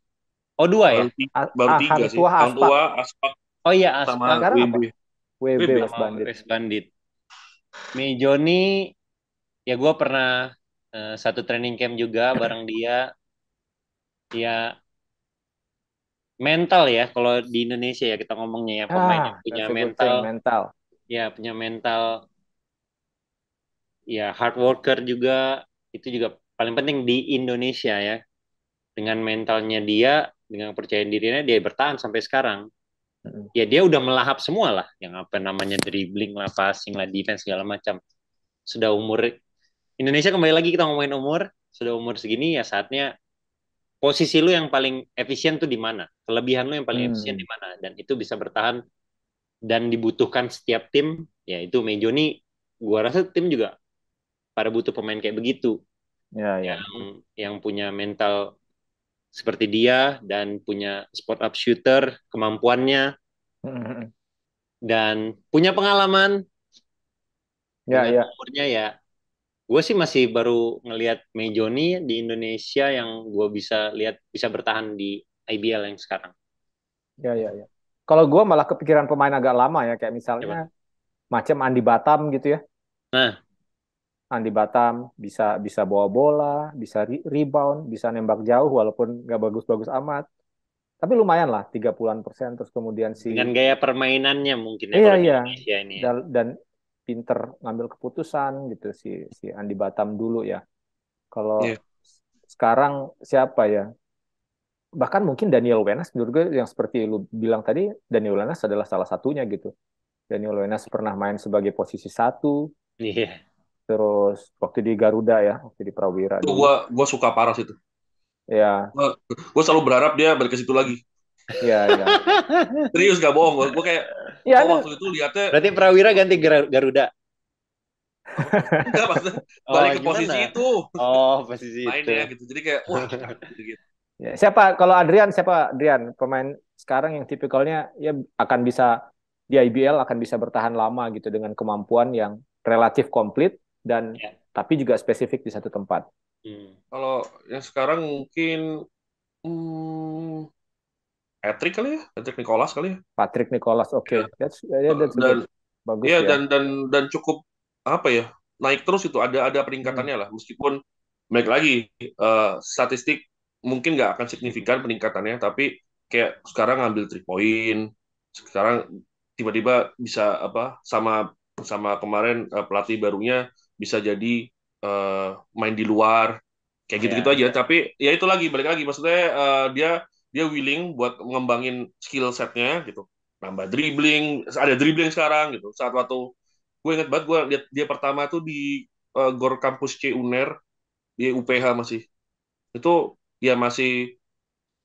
Oh, dua ya? Baru, baru tiga Hang sih. Tua Hang Aspak. Tua, Aspak, Oh iya, sama Aspak Sekarang WB. apa? WB WB. West sama Bandit. West Bandit. Mei Joni ya gue pernah satu training camp juga bareng dia. Ya mental ya kalau di Indonesia ya kita ngomongnya ya pemain yang punya That's a good mental thing, mental. ya punya mental ya hard worker juga itu juga paling penting di Indonesia ya dengan mentalnya dia dengan kepercayaan dirinya dia bertahan sampai sekarang ya dia udah melahap semua lah yang apa namanya dribbling lah passing lah defense segala macam sudah umur Indonesia kembali lagi kita ngomongin umur sudah umur segini ya saatnya posisi lu yang paling efisien tuh di mana kelebihan lu yang paling efisien di Hmm. mana dan itu bisa bertahan dan dibutuhkan setiap tim ya itu Mejoni gua rasa tim juga pada butuh pemain kayak begitu Ya, yang ya. punya mental seperti dia dan punya spot up shooter kemampuannya dan punya pengalaman Ya, dengan ya. umurnya ya gue sih masih baru ngelihat Mejoni di Indonesia yang gue bisa lihat bisa bertahan di IBL yang sekarang. Ya, ya, ya. Kalau gue malah kepikiran pemain agak lama ya, kayak misalnya Coba. macam Andi Batam gitu ya. Nah, Andi Batam bisa bisa bawa bola, bisa rebound, bisa nembak jauh walaupun nggak bagus-bagus amat. Tapi lumayan lah, 30-an%. Terus kemudian si, dengan gaya permainannya mungkin ya iya kalau di iya, Indonesia ini ya. dan pinter ngambil keputusan gitu si si Andi Batam dulu ya. Kalau Iya. sekarang siapa ya? Bahkan mungkin Daniel Wenas menurut gue yang seperti lu bilang tadi, Daniel Wenas adalah salah satunya gitu. Daniel Wenas pernah main sebagai posisi satu, Iya. terus waktu di Garuda ya, waktu di Prawira Itu dulu. gua suka parah situ. Ya, Gue selalu berharap dia balik ke situ lagi. ya, ya. Serius gak bohong. Gue kayak, Ya, kok ini waktu itu lihatnya, Berarti Prawira ganti Garuda. enggak maksudnya Oh, balik ke gimana? posisi itu Oh, posisi itu. mainnya gitu. Jadi kayak, wah, gitu. ya, kalau Adrian, siapa Adrian? Pemain sekarang yang tipikalnya ya akan bisa di IBL akan bisa bertahan lama gitu dengan kemampuan yang relatif komplit dan Ya. tapi juga spesifik di satu tempat. Hmm. Kalau yang sekarang mungkin Patrick kali ya, Patrick Nicholas kali ya. Patrick Nicholas, oke, Ya. that's a Dan good, bagus ya ya. dan cukup apa ya, naik terus itu ada Hmm. peningkatannya lah meskipun baik lagi statistik mungkin nggak akan signifikan peningkatannya tapi kayak sekarang ngambil 3 point sekarang tiba-tiba bisa apa sama sama kemarin pelatih barunya bisa jadi main di luar kayak gitu-gitu Ya, aja tapi ya itu lagi balik lagi maksudnya dia dia willing buat ngembangin skill setnya gitu nambah dribbling ada dribbling sekarang gitu saat waktu gue inget banget gue lihat dia pertama tuh di Gor Kampus C Uner di UPH masih itu ya masih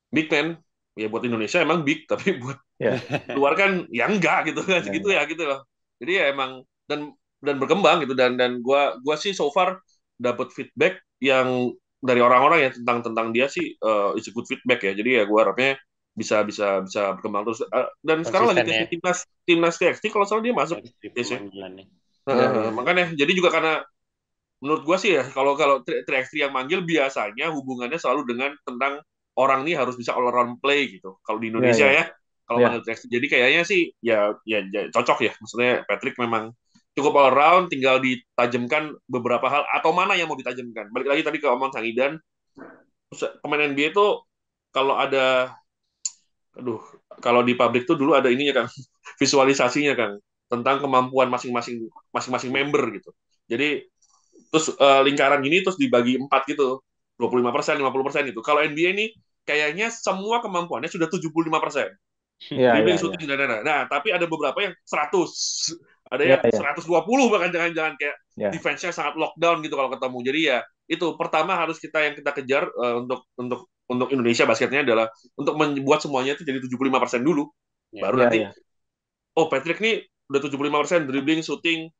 big man ya buat Indonesia emang big tapi buat Ya. Luar kan ya enggak gitu kan, segitu ya gitu loh. Jadi ya emang dan berkembang gitu, dan gua sih so far dapat feedback yang dari orang-orang ya tentang dia sih, it's a good feedback ya. Jadi ya gua harapnya bisa berkembang terus. Dan sekarang lagi Konsisten ya. tesnya timnas TXT kalau salah dia masuk Ekstrim TC. pemanggilan nih. Ya, ya. Makanya jadi juga karena menurut gua sih ya, kalau kalau 3x3 yang manggil biasanya hubungannya selalu dengan tentang orang nih harus bisa all around play gitu. Kalau di Ya, Indonesia ya. ya, kalau Ya. manggil 3x3. Jadi kayaknya sih ya cocok ya. Maksudnya Patrick memang cukup all around, tinggal ditajamkan beberapa hal atau mana yang mau ditajamkan. Balik lagi tadi ke omong Kang Idan, pemain NBA itu kalau ada, aduh, kalau di pabrik tuh dulu ada ininya Kang, visualisasinya Kang, tentang kemampuan masing-masing member gitu. Jadi terus lingkaran gini terus dibagi 4 gitu, 25%, 50% gitu. Kalau NBA ini kayaknya semua kemampuannya sudah 75%. Ya, Dribbling, ya, ya. shooting, dan lain-lain. Nah, tapi ada beberapa yang 100. Ada Ya, yang ya. 120 bahkan, jangan-jangan kayak Ya. defense-nya sangat lockdown gitu kalau ketemu. Jadi ya itu pertama harus yang kita kejar, untuk Indonesia basketnya adalah untuk membuat semuanya itu jadi 75% dulu. Ya. Baru Ya, nanti, ya. oh Patrick nih udah 75% dribbling, shooting,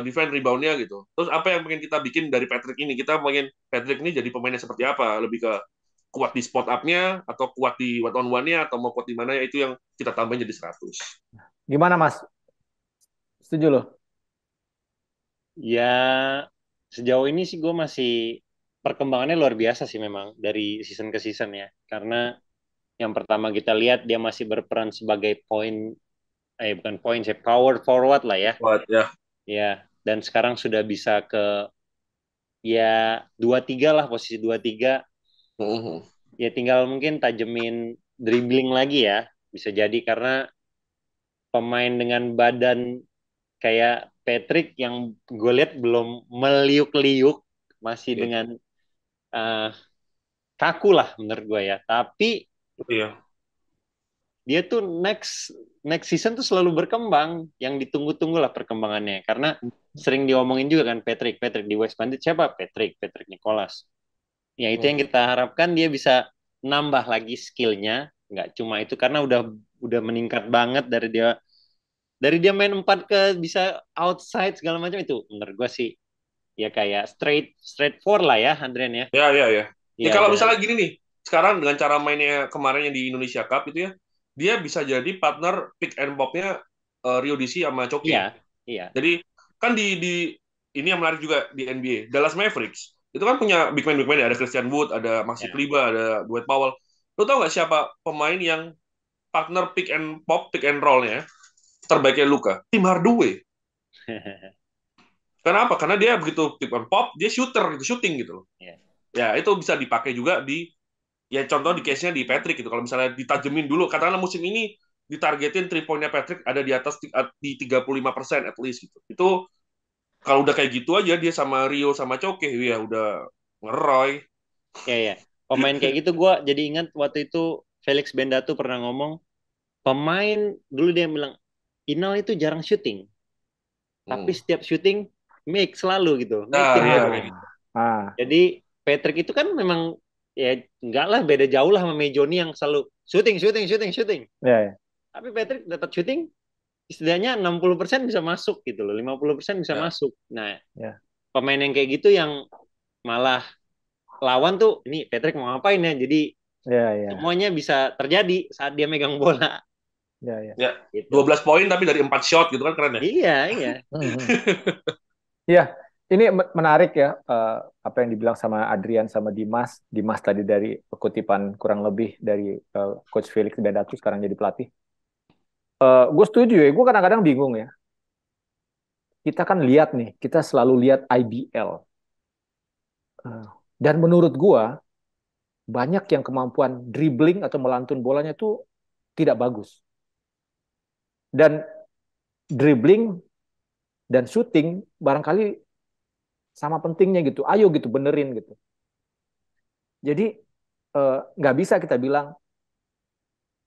defense, rebound-nya gitu. Terus apa yang pengen kita bikin dari Patrick ini? Kita pengen Patrick ini jadi pemainnya seperti apa? Lebih ke kuat di spot up-nya, atau kuat di one on one-nya, atau mau kuat di mana ya, itu yang kita tambahin jadi 100. Gimana, Mas? Setuju loh? Ya, sejauh ini sih gue masih perkembangannya luar biasa sih memang dari season ke season ya. Karena yang pertama kita lihat dia masih berperan sebagai bukan point, sih, power forward lah ya. Kuat ya. Ya, dan sekarang sudah bisa ke ya 2-3 lah, posisi 2-3. Mhm. Ya tinggal mungkin tajemin dribbling lagi ya. Bisa jadi karena pemain dengan badan kayak Patrick yang gue lihat belum meliuk-liuk, masih Oke. dengan eh, kaku lah menurut gue ya. Tapi Iya. dia tuh next next season tuh selalu berkembang, yang ditunggu-tunggu lah perkembangannya. Karena sering diomongin juga kan Patrick di West Bandit siapa? Patrick Nicholas. Ya itu yang kita harapkan, dia bisa nambah lagi skillnya. Nggak cuma itu, karena udah meningkat banget dari dia main 4 ke bisa outside segala macam. Itu menurut gue sih ya kayak straight four lah ya, Andrian ya. Ya, ya, ya. Ya Ya kalau dan misalnya gini nih, sekarang dengan cara mainnya kemarin yang di Indonesia Cup itu ya, dia bisa jadi partner pick and pop-nya, Rio DC sama iya, Coke. iya, Jadi kan di ini yang menarik juga di NBA, Dallas Mavericks itu kan punya big man ya, ada Christian Wood, ada Maxi ya. Kleber, ada Dwight Powell. Lo tau nggak siapa pemain yang partner pick and pop, pick and roll-nya terbaiknya Luka? Tim Hardaway. Kenapa? Karena dia begitu pick and pop, dia shooting gitu loh. Ya. Ya itu bisa dipakai juga ya contoh di case-nya di Patrick gitu. Kalau misalnya ditajemin dulu, katakanlah musim ini ditargetin 3 point-nya Patrick ada di atas di 35% at least gitu. Itu kalau udah kayak gitu aja dia sama Rio sama Coke ya udah ngeroy. Ya, ya. Pemain kayak gitu gue jadi ingat waktu itu Felix Bendatu pernah ngomong, pemain dulu dia bilang Inal itu jarang syuting, tapi Hmm. setiap syuting make selalu gitu, make Nah, it ya Ah, kayak gitu. ah, Jadi Patrick itu kan memang ya enggak lah, beda jauh lah sama Mejoni yang selalu syuting syuting syuting syuting. ya, ya, Tapi Patrick dapat syuting setidaknya 60% bisa masuk gitu loh, 50% bisa Ya. masuk. Nah, ya, pemain yang kayak gitu yang malah lawan tuh ini Patrick mau ngapain ya, jadi ya, ya, semuanya bisa terjadi saat dia megang bola ya, ya. Ya, gitu. 12 poin tapi dari 4 shot gitu kan, keren ya. Iya, iya. Mhm. Ya, ini menarik ya, apa yang dibilang sama Adrian sama Dimas. Dimas tadi dari kutipan kurang lebih dari Coach Felix Bendatu sekarang jadi pelatih. Gue setuju ya, gue kadang-kadang bingung ya. Kita kan lihat nih, kita selalu lihat IBL. Eh, dan menurut gue, banyak yang kemampuan dribbling atau melantun bolanya tuh tidak bagus. Dan dribbling dan shooting barangkali sama pentingnya gitu. Ayo gitu, benerin gitu. Jadi nggak bisa kita bilang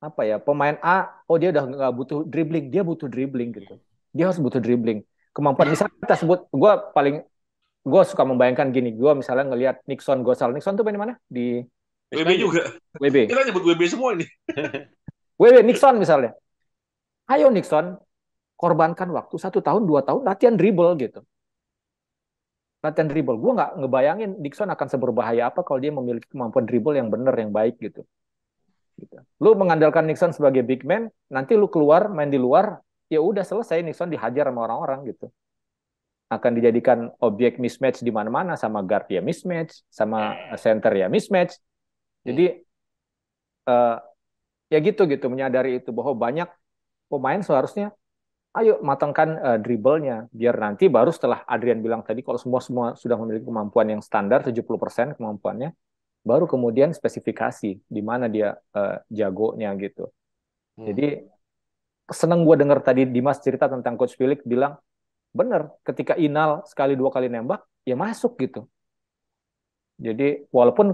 apa ya, pemain A, oh dia udah nggak butuh dribbling, dia butuh dribbling gitu. Dia harus butuh dribbling. Kemampuan misalnya kita sebut, gue suka membayangkan gini, gue misalnya ngelihat Nixon Gosal. Nixon tuh main di mana? Di West WB Bandit. juga. WB. Kita nyebut WB semua ini. WB Nixon misalnya. Ayo Nixon, korbankan waktu 1 tahun, 2 tahun latihan dribble gitu. Latihan dribble. Gue nggak ngebayangin Nixon akan seberbahaya apa kalau dia memiliki kemampuan dribble yang benar, yang baik gitu. Gitu. Lu mengandalkan Nixon sebagai big man, nanti lu keluar main di luar, ya udah selesai Nixon dihajar sama orang-orang gitu. Akan dijadikan objek mismatch di mana-mana, sama guard ya mismatch, sama center ya mismatch. Jadi ya gitu menyadari itu bahwa banyak pemain seharusnya ayo matangkan dribblenya biar nanti baru setelah Adrian bilang tadi kalau semua sudah memiliki kemampuan yang standar 70% kemampuannya baru kemudian spesifikasi di mana dia jagonya gitu. Jadi seneng gue dengar tadi Dimas cerita tentang Coach Philip bilang bener ketika Inal sekali 2 kali nembak ya masuk gitu. Jadi walaupun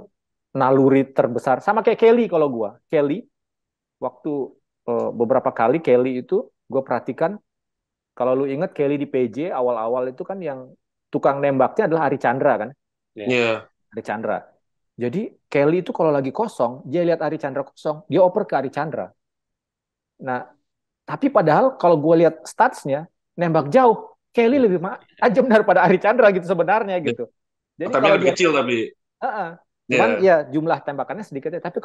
naluri terbesar sama kayak Kelly kalau gue Kelly waktu beberapa kali Kelly itu gue perhatikan kalau lu inget Kelly di PJ awal-awal itu kan yang tukang nembaknya adalah Ari Chandra kan. Iya. Ari Chandra. Jadi Kelly itu kalau lagi kosong, dia lihat Ari Chandra kosong, dia oper ke Ari Chandra. Nah, tapi padahal kalau gue lihat statsnya, nembak jauh, Kelly lebih tajam daripada Ari Chandra gitu sebenarnya gitu. Jadi Tapi kalau kan dia kecil tapi. cuman ya jumlah tembakannya sedikit ya. Tapi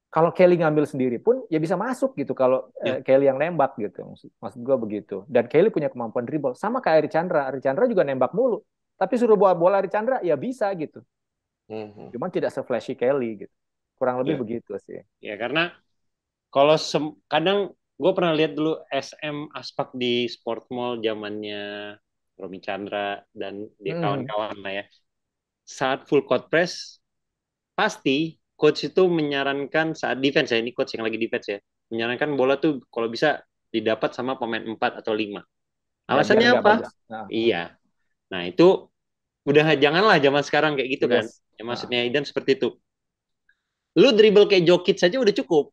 kalau Kelly ngambil sendiri pun ya bisa masuk gitu kalau Kelly yang nembak gitu. Maksud gue begitu. Dan Kelly punya kemampuan dribble sama kayak Ari Chandra. Ari Chandra juga nembak mulu. Tapi suruh bawa bola Ari Chandra ya bisa gitu. Cuman tidak se-flashy Kelly gitu. Kurang lebih begitu sih. Ya karena kalau kadang gue pernah lihat dulu SM Aspak di Sport Mall zamannya Romi Chandra dan dia kawan-kawan lah ya. Saat full court press pasti coach itu menyarankan saat defense ya, ini coach yang lagi defense ya, menyarankan bola tuh kalau bisa didapat sama pemain 4 atau 5. Alasannya apa? Iya. Nah, itu udah janganlah zaman sekarang kayak gitu kan. Ya, maksudnya Idan seperti itu. Lu dribble kayak Jokic saja udah cukup.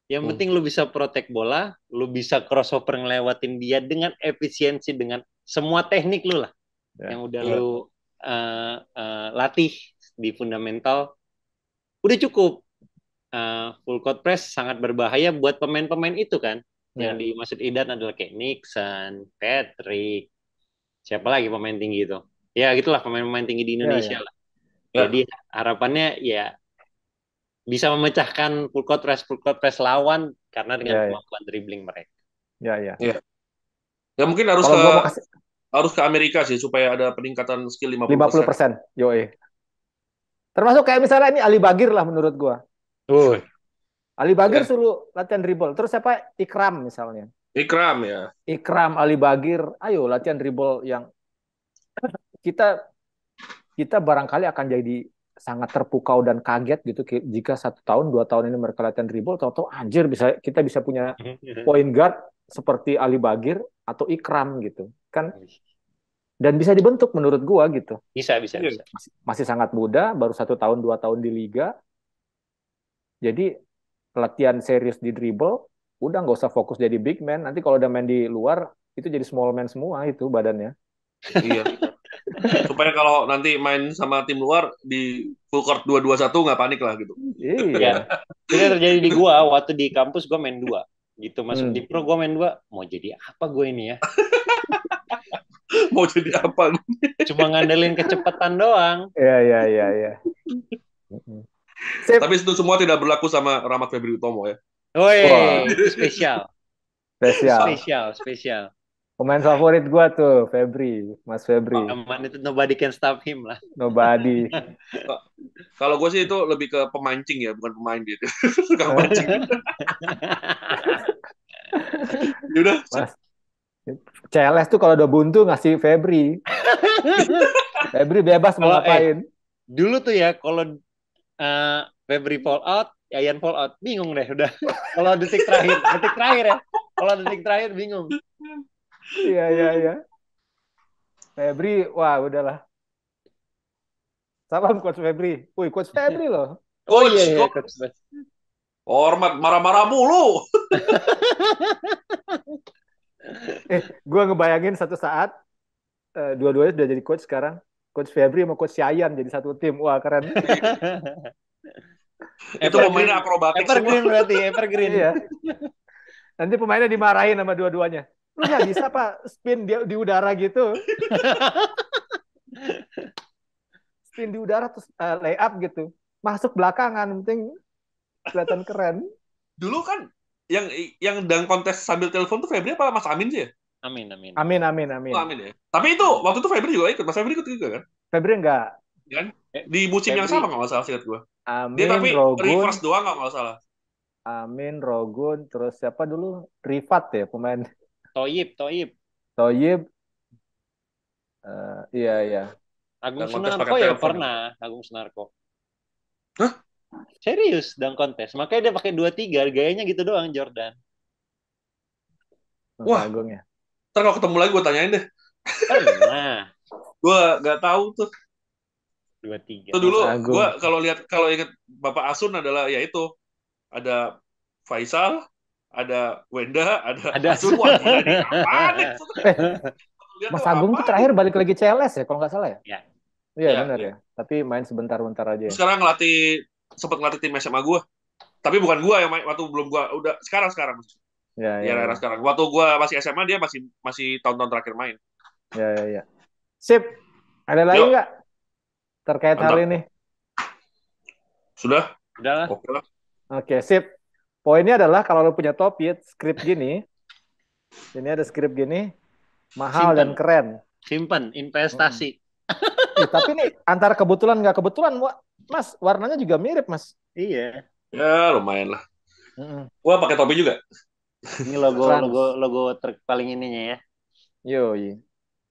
Yang penting lu bisa protect bola, lu bisa crossover ngelewatin dia dengan efisiensi, dengan semua teknik lu lah. Yang udah lu latih di fundamental, udah cukup. Full court press sangat berbahaya buat pemain-pemain itu kan. Yang dimaksud Idan adalah kayak Nixon, Patrick, siapa lagi pemain tinggi itu. Ya gitulah pemain-pemain tinggi di Indonesia lah. Jadi harapannya ya bisa memecahkan full court press lawan karena dengan kemampuan dribbling mereka. Ya mungkin harus ke Amerika sih supaya ada peningkatan skill 50%. Termasuk kayak misalnya ini Ali Bagir lah menurut gua. Ali Bagir suruh latihan dribble. Terus siapa? Ikram misalnya. Ikram, Ali Bagir, ayo latihan dribble yang kita barangkali akan jadi sangat terpukau dan kaget gitu jika 1 tahun 2 tahun ini mereka latihan dribble, tahu-tahu anjir kita bisa punya point guard seperti Ali Bagir atau Ikram gitu kan, dan bisa dibentuk menurut gua gitu. Bisa. Masih sangat muda, baru 1 tahun 2 tahun di liga, jadi latihan serius di dribble, udah nggak usah fokus jadi big man. Nanti kalau udah main di luar itu jadi small man semua itu badannya. Iya. Supaya kalau nanti main sama tim luar di full court 2-2-1 nggak panik lah gitu. Iya. Itu terjadi di gua waktu di kampus gua main 2 gitu, masuk di pro gua main 2, mau jadi apa gue ini ya? Mau jadi apa? Cuma ngandelin kecepatan doang. Iya. Tapi itu semua tidak berlaku sama Rahmat Febri Utomo ya. Itu spesial. Pemain favorit gua tuh Mas Febri. Aman itu nobody can stop him lah. Nobody. Kalau gue sih itu lebih ke pemancing ya, bukan pemain gitu. Suka mancing. Udah. Mas, CLS tuh kalau udah buntu ngasih Febri. Febri bebas mau ngapain. Dulu tuh ya kalau Febri fall out, Yayan fall out, bingung deh udah. Kalau detik terakhir ya. Kalau detik terakhir bingung. Iya. Febri, wah udahlah. Salam Coach Febri. Wih, Coach Febri loh. Iya. Hormat, marah-marah mulu. Gue ngebayangin satu saat, dua-duanya sudah jadi coach sekarang. Coach Febri sama Coach Yayan jadi satu tim. Wah, keren. Itu pemainnya akrobatik Evergreen semua. berarti, evergreen. Iya. Nanti pemainnya dimarahin sama dua-duanya. Lu nggak bisa Pak spin di udara gitu. Spin di udara terus layup gitu. Masuk belakangan, penting kelihatan keren. Dulu kan yang yang dang kontes sambil telepon tuh Febri apa Mas Amin sih ya? Amin, amin. Amin, amin, Oh, amin. Amin ya. Tapi itu waktu itu Febri juga ikut. Mas Febri ikut juga kan? Febri enggak. Kan? Di musim yang Febri, sama nggak masalah sih gue. Dia Amin, tapi Rogun, reverse doang nggak salah. Amin, Rogun, terus siapa dulu? Rifat ya pemain Toyib. Toyib. Iya, iya. Agung Dan kontes Sunarko pakai ya telepon. pernah, Agung Sunarko. Hah? Serius dang kontes. Makanya dia pakai 23, gayanya gitu doang Jordan. Mas Wah, Agung ya. ntar kalau ketemu lagi gue tanyain deh. Pernah Gue nggak tahu tuh. 23. Tuh Mas dulu gue Agung. kalau inget Bapak Asun adalah ya itu ada Faisal, ada Wenda, ada Ada Asun. Wah gila nih apaan nih? Eh, Lihat Mas tuh Agung tuh apaan nih? terakhir balik lagi CLS ya, kalau nggak salah ya? ya. Iya, Ya, benar ya. ya. Tapi main sebentar-bentar aja Terus ya. sekarang sempat ngelatih tim SMA gue. Tapi bukan gue yang main waktu belum gue udah sekarang Ya, di ya, era-era ya. sekarang. Waktu gue masih SMA dia masih tahun-tahun terakhir main. Ya, ya, ya. Sip. Ada lagi Yuk, nggak terkait hal mantap. ini? Sudah? Udahlah. Oke lah. Oke, sip. Poinnya adalah kalau lo punya topik, skrip gini, ini ada skrip gini, mahal dan keren. Simpen, investasi. Tapi nih antara kebetulan nggak kebetulan, Mas, warnanya juga mirip, Mas. Iya. Ya lumayan lah. Mm-mm. Gua pakai topi juga. Ini logo Trans. paling ininya ya. Yoi.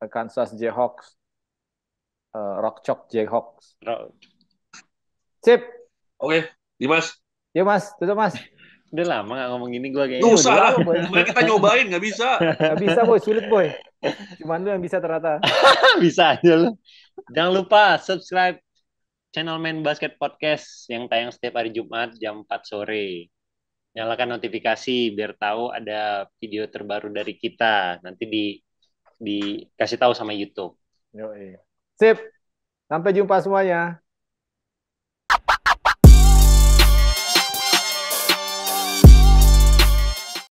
Kansas Jayhawks. Rock Chalk Jayhawks. Sip. Oke, Dimas. Yuk, Mas. Tutup, Mas. Udah lama gak ngomong gini gue kayaknya. Nggak usah udah lah. lama, Boy. Kemarin kita nyobain, nggak bisa. Nggak bisa, Boy. Sulit, Boy. Cuman lu yang bisa ternyata. Bisa aja lu. Jangan lupa subscribe channel Main Basket Podcast yang tayang setiap hari Jumat jam 4 sore. Nyalakan notifikasi biar tahu ada video terbaru dari kita. Nanti dikasih tahu sama YouTube. Yoi. Sip. Sampai jumpa semuanya.